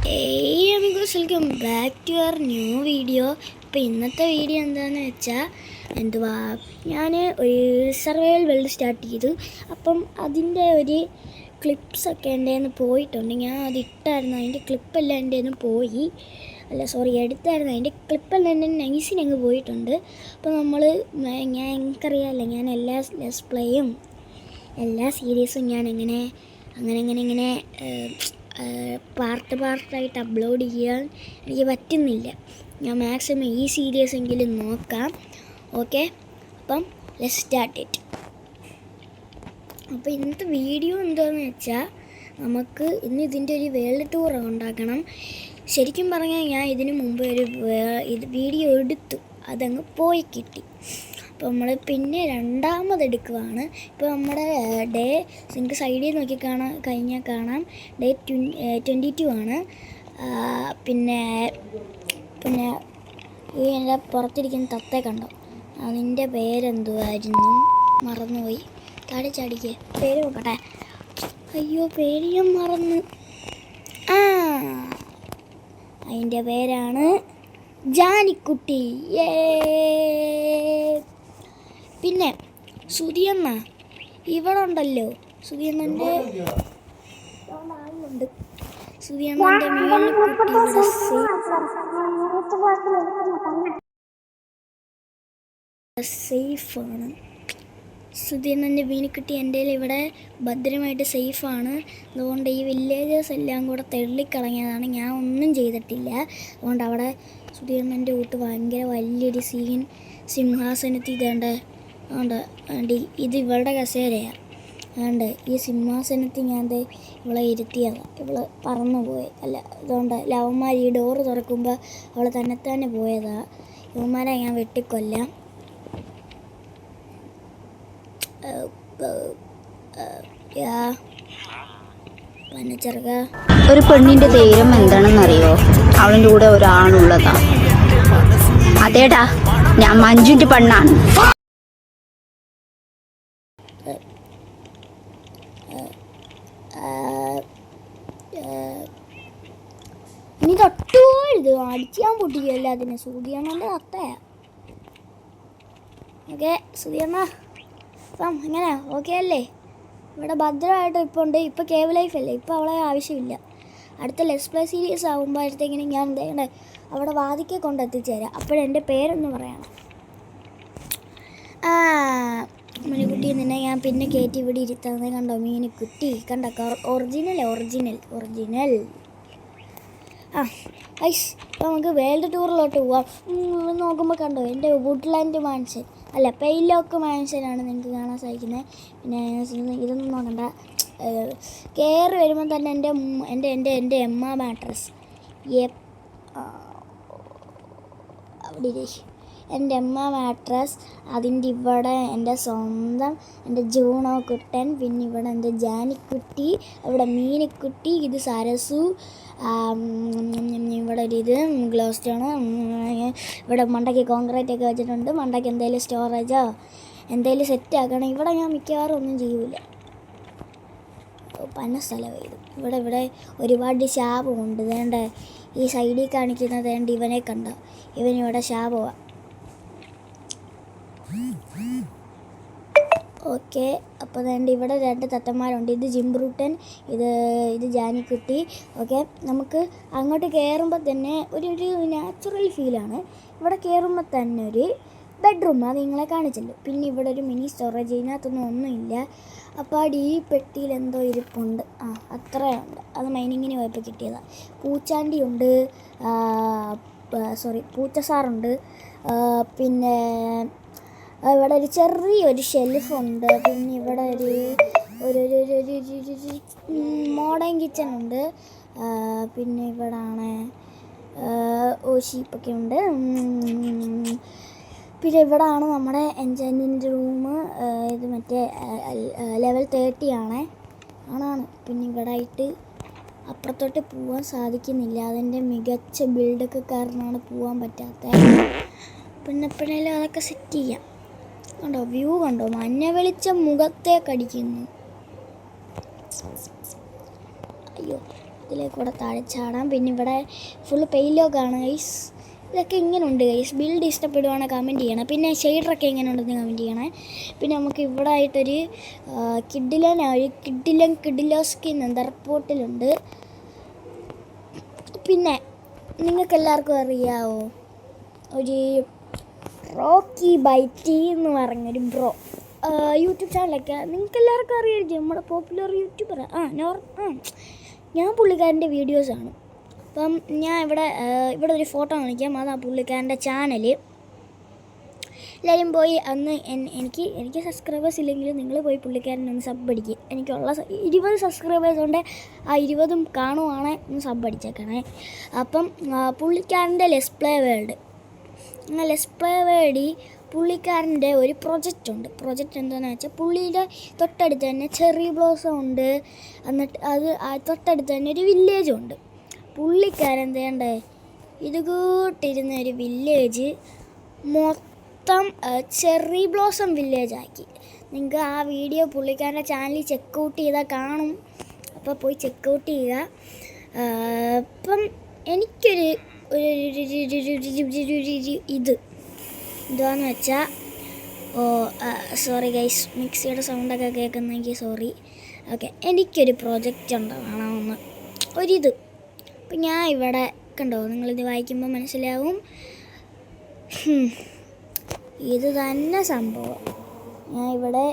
Welcome back to our new video. ഇപ്പോൾ ഇന്നത്തെ video എന്താണെന്ന് വെച്ചാൽ ഞാൻ ഒരു സർവൈവൽ വേൾഡ് സ്റ്റാർട്ട് ചെയ്തു. അപ്പം അതിൻ്റെ ഒരു ക്ലിപ്സൊക്കെ എൻ്റെ നിന്ന് പോയിട്ടുണ്ട്. ഞാൻ അത് ഇട്ടായിരുന്നു, അതിൻ്റെ ക്ലിപ്പെല്ലാം എൻ്റെ നിന്ന് പോയി. എടുത്തായിരുന്നു, അതിൻ്റെ ക്ലിപ്പെല്ലാം എൻ്റെ നൈസിനങ്ങ് പോയിട്ടുണ്ട്. അപ്പോൾ എനിക്കറിയാമല്ലോ, ഞാൻ എല്ലാ ലെറ്റ്സ് പ്ലേയും എല്ലാ സീരീസും ഞാൻ അങ്ങനെ പാർട്ടായിട്ട് അപ്ലോഡ് ചെയ്യാൻ എനിക്ക് പറ്റുന്നില്ല. ഞാൻ മാക്സിമം ഈ സീരീസ് എങ്കിലും നോക്കാം. ഓക്കെ, അപ്പം ലെറ്റ്സ് സ്റ്റാർട്ട് ഇറ്റ്. അപ്പോൾ ഇന്നത്തെ വീഡിയോ എന്താണെന്ന് വെച്ചാൽ, നമുക്ക് ഇന്ന് ഇതിൻ്റെ ഒരു വേൾഡ് ടൂർ ഉണ്ടാക്കണം. ശരിക്കും പറഞ്ഞാൽ ഞാൻ ഇതിനു മുമ്പ് ഇത് വീഡിയോ എടുത്തു, അതങ്ങ് പോയി കിട്ടി. അപ്പോൾ നമ്മൾ പിന്നെ രണ്ടാമതെടുക്കുകയാണ്. ഇപ്പോൾ നമ്മുടെ ഡേ നിങ്ങൾക്ക് സൈഡിൽ നോക്കി കഴിഞ്ഞാൽ കാണാം, ഡേ 22 ആണ്. പിന്നെ ഈ എൻ്റെ പുറത്തിരിക്കുന്ന തത്തയെ കണ്ടോ, അതിൻ്റെ പേരെന്തുവായിരുന്നു, മറന്നുപോയി. താടി ചാടിക്ക്, പേര് നോക്കട്ടെ. അയ്യോ, പേര് ഞാൻ മറന്നു. അതിൻ്റെ പേരാണ് ജാനിക്കുട്ടി. പിന്നെ സുധിയണ്ണ ഇവിടെ ഉണ്ടല്ലോ. സുധിയണ്ണൻ്റെ ആളുണ്ട്. സുധിയണ്ണൻ്റെ മീനുകുട്ടി ഇവിടെ സേഫാണ്. സുധിയണ്ണൻ്റെ മീനുകുട്ടി എൻ്റെ ഇവിടെ ഭദ്രമായിട്ട് സേഫാണ്. അതുകൊണ്ട് ഈ വില്ലേജേഴ്സ് എല്ലാം കൂടെ തെള്ളിക്കളഞ്ഞതാണ്, ഞാൻ ഒന്നും ചെയ്തിട്ടില്ല. അതുകൊണ്ട് അവിടെ സുധിയണ്ണൻ്റെ കൂട്ട് ഭയങ്കര വലിയൊരു സിംഹാസനത്തിൽ അതുകൊണ്ട് ഇത് ഇവളുടെ കസേരയാണ്. അതുകൊണ്ട് ഈ സിംഹാസനത്തിൽ ഞാൻ ഇവളെ ഇരുത്തിയതാണ്. ഇവള് പറന്നു പോയി. അതുകൊണ്ട് ലവന്മാർ ഈ ഡോറ് തുറക്കുമ്പോൾ അവൾ തന്നെത്താനെ പോയതാണ്. ഇവന്മാരെ ഞാൻ വെട്ടിക്കൊല്ലാം. ഒരു പെണ്ണിന്റെ ധൈര്യം എന്താണെന്നറിയോ? അവളിൻ്റെ കൂടെ ഒരാണുള്ളതാ. അതേടാ, ഞാൻ മഞ്ജുന്റെ പെണ്ണാണ്. ഇനി തൊട്ടുപോയത് അടിച്ചാൻ പൊട്ടിക്കല്ല. അതിന് സൂര്യണ്ണൻ്റെ അത്തയാ. ഓക്കെ സൂര്യണ്ണ, അപ്പം എങ്ങനെ ഓക്കെ അല്ലേ? ഇവിടെ ഭദ്രമായിട്ട് ഇപ്പോൾ ഉണ്ട്. ഇപ്പോൾ കേവ് ലൈഫ് അല്ലേ, ഇപ്പോൾ അവളെ ആവശ്യമില്ല. അടുത്ത ലെറ്റ്സ് പ്ലേ സീരീസ് ആകുമ്പോഴത്തേക്കിനും ഞാൻ എന്തെങ്കിലും അവിടെ വാതിക്കെ കൊണ്ടെത്തിച്ചേരാം. അപ്പോഴെൻ്റെ പേരൊന്ന് പറയണം. മീനുകുട്ടി നിന്നെ ഞാൻ പിന്നെ കയറ്റി ഇവിടെ ഇരുത്താതെ കണ്ടോ. മീനുകുട്ടി കണ്ടോ, ഒറിജിനൽ. ഐസ്, അപ്പോൾ നമുക്ക് വേൾഡ് ടൂറിലോട്ട് പോവാം. നോക്കുമ്പോൾ കണ്ടോ, എൻ്റെ വുഡ്ലാൻഡ് മാൻഷൻ പെയിലോക്ക് മാൻഷനാണ് നിങ്ങൾക്ക് കാണാൻ സാധിക്കുന്നത്. പിന്നെ ഇതൊന്നും നോക്കണ്ട, കയറി വരുമ്പോൾ തന്നെ എൻ്റെ എമ്മ മാട്രസ് അവിടെ എൻ്റെ എമ്മ മാട്രസ്. അതിൻ്റെ ഇവിടെ എൻ്റെ സ്വന്തം എൻ്റെ ജൂണോ കുട്ടൻ. പിന്നെ ഇവിടെ എൻ്റെ ജാനിക്കുട്ടി, ഇവിടെ മീനുക്കുട്ടി, ഇത് സരസു. ഇവിടെ ഒരു ഇത് ഗ്ലോ സ്റ്റോണ്. ഇവിടെ മണ്ടയ്ക്ക് കോൺക്രീറ്റ് ഒക്കെ വെച്ചിട്ടുണ്ട്. മണ്ടയ്ക്ക് എന്തെങ്കിലും സ്റ്റോറേജോ എന്തെങ്കിലും സെറ്റ് ആക്കണം. ഇവിടെ ഞാൻ മിക്കവാറും ഒന്നും ചെയ്യൂല, പന്ന സ്ഥലമാണ് ഇത്. ഇവിടെ ഒരുപാട് ശാപമുണ്ട്. വേണ്ട ഈ സൈഡിൽ കാണിക്കുന്നത് വേണ്ട, ഇവനെ കണ്ടോ, ഇവനിവിടെ ശാപമാണ്. ഓക്കെ, അപ്പോൾ വേണ്ട ഇവിടെ 2 തത്തന്മാരുണ്ട്. ഇത് ജിംബ്രൂട്ടൻ, ഇത് ജാനിക്കുട്ടി. ഓക്കെ, നമുക്ക് അങ്ങോട്ട് കയറുമ്പോൾ തന്നെ ഒരു നാച്ചുറൽ ഫീലാണ്. ഇവിടെ കയറുമ്പോൾ തന്നെ ഒരു ബെഡ്റൂം, അത് നിങ്ങളെ കാണിച്ചല്ലോ. പിന്നെ ഇവിടെ ഒരു മിനി സ്റ്റോറേജ്, ഇതിനകത്തൊന്നും ഒന്നുമില്ല. അപ്പോൾ ഈ പെട്ടിയിൽ എന്തോ ഇരിപ്പുണ്ട്. അത്രയുണ്ട്. അത് മൈനിങ്ങിന് പോയപ്പോൾ കിട്ടിയതാണ്. പൂച്ചാണ്ടിയുണ്ട്, പൂച്ചസാറുണ്ട്. പിന്നെ ഇവിടെ ഒരു ചെറിയൊരു ഷെൽഫുണ്ട്. പിന്നെ ഇവിടെ ഒരു മോഡേൺ കിച്ചണുണ്ട്. പിന്നെ ഇവിടാണ് ഷീപ്പൊക്കെ ഉണ്ട്. പിന്നെ ഇവിടാണ് നമ്മുടെ എൻജോയ്മെൻറ്റ് റൂം. ഇത് മറ്റേ ലെവൽ 30 ആണാണ്. പിന്നെ ഇവിടെ ആയിട്ട് അപ്പുറത്തോട്ട് പോകാൻ സാധിക്കുന്നില്ല. അതിൻ്റെ മികച്ച ബിൽഡൊക്കെ കാരണമാണ് പോകാൻ പറ്റാത്തത്. പിന്നെ എപ്പോഴേലും അതൊക്കെ സെറ്റ് ചെയ്യാം. കണ്ടോ, വ്യൂ കണ്ടോ, മഞ്ഞ വെളിച്ചം മുഖത്തേക്കടിക്കുന്നു. അയ്യോ, ഇതിലേക്കൂടെ താഴെ ചാടാം. പിന്നെ ഇവിടെ ഫുള്ള് പെയിലോക്കാണ് ഗൈസ്. ഇതൊക്കെ ഇങ്ങനെയുണ്ട് ഗൈസ്. ബിൽഡ് ഇഷ്ടപ്പെടുവാണെങ്കിൽ കമൻറ്റ് ചെയ്യണം. പിന്നെ ഷെയ്ഡറൊക്കെ എങ്ങനെ ഉണ്ടെന്ന് കമൻറ്റ് ചെയ്യണേ. പിന്നെ നമുക്ക് ഇവിടെ ആയിട്ടൊരു കിഡിലോ സ്കിൻ എയർപോർട്ടിലുണ്ട്. പിന്നെ നിങ്ങൾക്കെല്ലാവർക്കും അറിയാവോ ഒരു റോക്കി ബൈറ്റി എന്ന് പറഞ്ഞൊരു യൂട്യൂബ് ചാനലൊക്കെ നിങ്ങൾക്ക് എല്ലാവർക്കും അറിയാമായിരിക്കും. നമ്മുടെ പോപ്പുലർ യൂട്യൂബർ ഞാൻ പുള്ളിക്കാരൻ്റെ വീഡിയോസാണ്. അപ്പം ഞാൻ ഇവിടെ ഒരു ഫോട്ടോ കാണിക്കാം. അതാണ് പുള്ളിക്കാരൻ്റെ ചാനൽ. എല്ലാവരും പോയി അന്ന് എനിക്ക് സബ്സ്ക്രൈബേഴ്സ് ഇല്ലെങ്കിലും നിങ്ങൾ പോയി പുള്ളിക്കാരനൊന്ന് സബ് അടിക്കുക. എനിക്കുള്ള 20 സബ്സ്ക്രൈബേഴ്സ് ഉണ്ട്. ആ 20 കാണുവാണെങ്കിൽ ഒന്ന് സബ് അടിച്ചേക്കണേ. അപ്പം പുള്ളിക്കാരൻ്റെ ലെറ്റ്സ് പ്ലേ വേൾഡിൽ പുള്ളിക്കാരൻ്റെ ഒരു പ്രൊജക്റ്റ് ഉണ്ട്. പ്രൊജക്റ്റ് എന്താണെന്ന് വെച്ചാൽ പുള്ളിയുടെ തൊട്ടടുത്ത് തന്നെ ചെറി ബ്ലോസം ഉണ്ട്. എന്നിട്ട് തൊട്ടടുത്ത് തന്നെ ഒരു വില്ലേജും ഉണ്ട്. പുള്ളിക്കാരൻ വേണ്ടേ ഇത് കൂട്ടിരുന്ന ഒരു വില്ലേജ് മൊത്തം ചെറി ബ്ലോസം വില്ലേജാക്കി. നിങ്ങൾക്ക് ആ വീഡിയോ പുള്ളിക്കാരൻ്റെ ചാനലിൽ ചെക്കൗട്ട് ചെയ്താൽ കാണും. അപ്പോൾ പോയി ചെക്കൗട്ട് ചെയ്യുക. അപ്പം എനിക്കൊരു എന്താണെന്ന് വെച്ചാൽ സോറി ഗൈസ്, മിക്സിയുടെ സൗണ്ടൊക്കെ കേൾക്കുന്നെങ്കിൽ സോറി. ഓക്കെ, എനിക്കൊരു പ്രോജക്റ്റ് ഉണ്ടാവണമെന്ന് ഒരിത്. അപ്പം ഞാൻ ഇവിടെ കണ്ടോ, നിങ്ങളിത് വായിക്കുമ്പോൾ മനസ്സിലാവും. ഇത് തന്നെ സംഭവം. ഞാൻ ഇവിടെ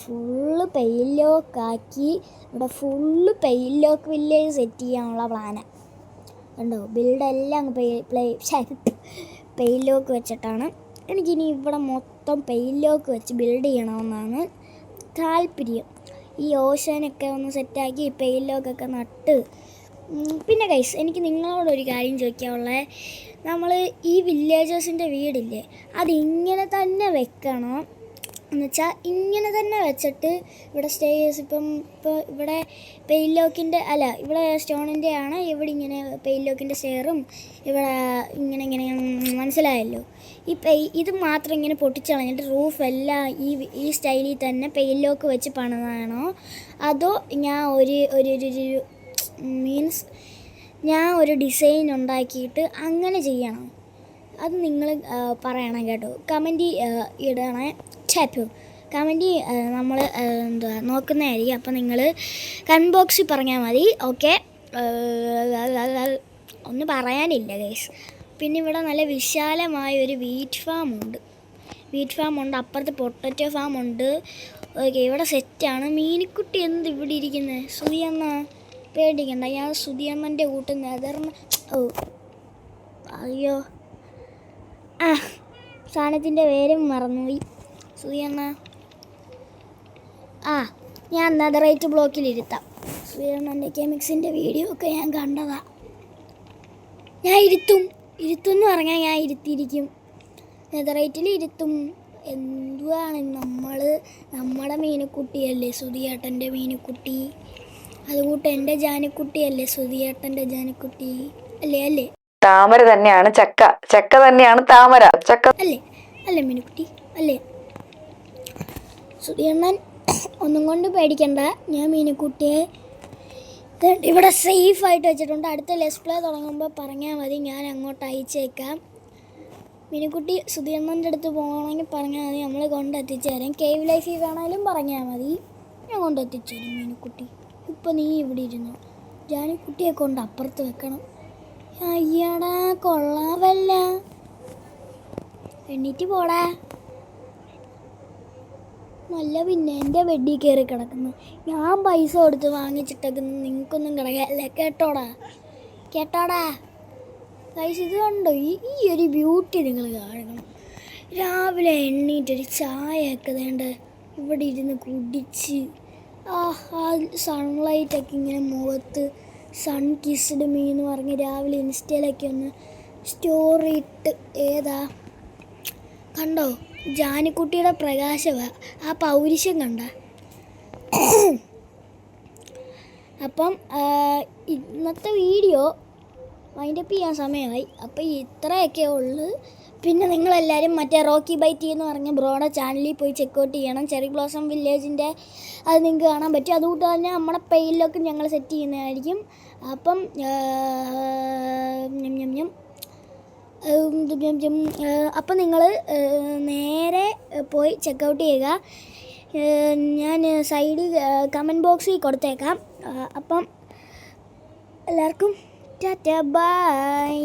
ഫുള്ള് പെയിലോക്കാക്കി ഇവിടെ ഫുള്ള് പെയിലോക്ക് വില്ലേജ് സെറ്റ് ചെയ്യാനുള്ള പ്ലാനാണ്. കണ്ടോ, ബിൽഡെല്ലാം പെയിലോക്ക് വെച്ചിട്ടാണ്. എനിക്കിനി ഇവിടെ മൊത്തം പെയിലോക്ക് വെച്ച് ബിൽഡ് ചെയ്യണമെന്നാണ് താല്പര്യം. ഈ ഓഷനൊക്കെ ഒന്ന് സെറ്റാക്കി പെയിലോക്കൊക്കെ നട്ട്. പിന്നെ ഗൈസ്, എനിക്ക് നിങ്ങളോടൊരു കാര്യം ചോദിക്കാനുള്ളത്, നമ്മൾ ഈ വില്ലേജേഴ്സിൻ്റെ വീടില്ലേ അതിങ്ങനെ തന്നെ വെക്കണോ എന്ന് വെച്ചാൽ ഇങ്ങനെ തന്നെ വെച്ചിട്ട് ഇവിടെ സ്റ്റേയേഴ്സ് ഇപ്പോൾ ഇവിടെ പെയിലോക്കിൻ്റെ ഇവിടെ സ്റ്റോണിൻ്റെ ആണ്. ഇവിടെ ഇങ്ങനെ പെയിലോക്കിൻ്റെ സ്റ്റെയറും ഇവിടെ ഇങ്ങനെ മനസ്സിലായല്ലോ. ഇത് മാത്രം ഇങ്ങനെ പൊട്ടിച്ചളഞ്ഞിട്ട് റൂഫ് എല്ലാം ഈ സ്റ്റൈലിൽ തന്നെ പെയിലോക്ക് വെച്ച് പണിതാണോ, അതോ ഞാൻ ഞാൻ ഒരു ഡിസൈൻ ഉണ്ടാക്കിയിട്ട് അങ്ങനെ ചെയ്യണം? അത് നിങ്ങൾ പറയണം കേട്ടോ. കമൻറ്റ് ഇടണേ. കമൻറ്റ് നമ്മൾ നോക്കുന്നതായിരിക്കും. അപ്പോൾ നിങ്ങൾ കമൻറ്റ് ബോക്സിൽ പറഞ്ഞാൽ മതി. ഓക്കെ, ഒന്നും പറയാനില്ല ഗൈസ്. പിന്നെ ഇവിടെ നല്ല വിശാലമായ ഒരു വീറ്റ് ഫാം ഉണ്ട്. അപ്പുറത്ത് പൊട്ടറ്റോ ഫാം ഉണ്ട്. ഓക്കെ, ഇവിടെ സെറ്റാണ്. മീനിക്കുട്ടി എന്ത് ഇവിടെ ഇരിക്കുന്നത്? സുധിയണ്ണ പേടിക്കണ്ട, ഞാൻ സുധിയണ്ണൻ്റെ കൂട്ട് അയ്യോ സാധനത്തിൻ്റെ പേരും മറന്നുപോയി. സുധിയണ്ണ ഞാൻ നെതറൈറ്റ് ബ്ലോക്കിലിരുത്താം. സുധിയണ്ണൻ്റെ കെമിക്സിൻ്റെ വീഡിയോ ഒക്കെ ഞാൻ കണ്ടതാ. ഞാൻ ഇരുത്തും എന്ന് പറഞ്ഞാൽ ഞാൻ ഇരുത്തിയിരിക്കും. നെതറൈറ്റിൽ ഇരുത്തും. എന്തുവാണ് നമ്മുടെ മീനുക്കുട്ടിയല്ലേ സുധിയേട്ടൻ്റെ മീനുക്കുട്ടി. അതുകൂട്ട് എൻ്റെ ജാനിക്കുട്ടിയല്ലേ സുധിയേട്ടൻ്റെ ജാനിക്കുട്ടി. അല്ലേ താമര തന്നെയാണ് ചക്ക തന്നെയാണ് താമര. അല്ലേ മീനുക്കുട്ടി അല്ലേ? സുധിയണ്ണൻ ഒന്നും കൊണ്ട് പേടിക്കണ്ട. ഞാൻ മീനുക്കുട്ടിയെ ഇവിടെ സേഫായിട്ട് വെച്ചിട്ടുണ്ട്. അടുത്ത ലെറ്റ്സ് പ്ലേ തുടങ്ങുമ്പോൾ പറഞ്ഞാൽ മതി, ഞാൻ അങ്ങോട്ട് അയച്ചേക്കാം. മീനുക്കുട്ടി സുധിയണ്ണൻ്റെ അടുത്ത് പോകണമെങ്കിൽ പറഞ്ഞാൽ മതി, നമ്മൾ കൊണ്ടെത്തിച്ചു തരാം. കേവ് ലൈഫിൽ വേണമെങ്കിലും പറഞ്ഞാൽ മതി, ഞാൻ കൊണ്ടെത്തിച്ചു തരും. മീനുക്കുട്ടി ഇപ്പം നീ ഇവിടെ ഇരുന്നു, ജാനിക്കുട്ടിയെ കൊണ്ട് അപ്പുറത്ത് വെക്കണം. അയ്യടാ കൊള്ളാവല്ല, എണ്ണീറ്റ് പോടാ. നല്ല പിന്നെ എൻ്റെ ബെഡിൽ കയറി കിടക്കുന്നു. ഞാൻ പൈസ കൊടുത്ത് വാങ്ങിച്ചിട്ടേക്കുന്നു, നിങ്ങൾക്കൊന്നും കിടക്കല്ലേ. കേട്ടോടാ പൈസ. ഇത് കണ്ടോ, ഈ ഒരു ബ്യൂട്ടി നിങ്ങൾ കാണണം. രാവിലെ എണ്ണീറ്റൊരു ചായയൊക്കെ വേണ്ട ഇവിടെ ഇരുന്ന് കുടിച്ച് ആ സൺലൈറ്റൊക്കെ ഇങ്ങനെ മുഖത്ത് സൺ കിസ്ഡ് മീ എന്ന് പറഞ്ഞ് രാവിലെ ഇൻസ്റ്റയിലൊക്കെ ഒന്ന് സ്റ്റോറി ഇട്ട് കണ്ടോ ജാനിക്കുട്ടിയുടെ പ്രകാശമാണ് ആ പൗരുഷം കണ്ട. അപ്പം ഇന്നത്തെ വീഡിയോ വൈൻഡപ്പ് ചെയ്യാൻ സമയമായി. അപ്പോൾ ഇത്രയൊക്കെ ഉള്ളു. പിന്നെ നിങ്ങളെല്ലാവരും മറ്റേ റോക്കി ബൈറ്റി എന്ന് പറഞ്ഞ ബ്രോയുടെ ചാനലിൽ പോയി ചെക്കൗട്ട് ചെയ്യണം. ചെറി ബ്ലോസം വില്ലേജിൻ്റെ അത് നിങ്ങൾക്ക് കാണാൻ പറ്റും. അതുകൊണ്ട് തന്നെ നമ്മുടെ പെയിലൊക്കെ ഞങ്ങൾ സെറ്റ് ചെയ്യുന്നതായിരിക്കും. അപ്പം അപ്പം നിങ്ങൾ നേരെ പോയി ചെക്കൗട്ട് ചെയ്യുക. ഞാൻ സൈഡിൽ കമൻറ്റ് ബോക്സിൽ കൊടുത്തേക്കാം. അപ്പം എല്ലാവർക്കും ടാറ്റ ബൈ.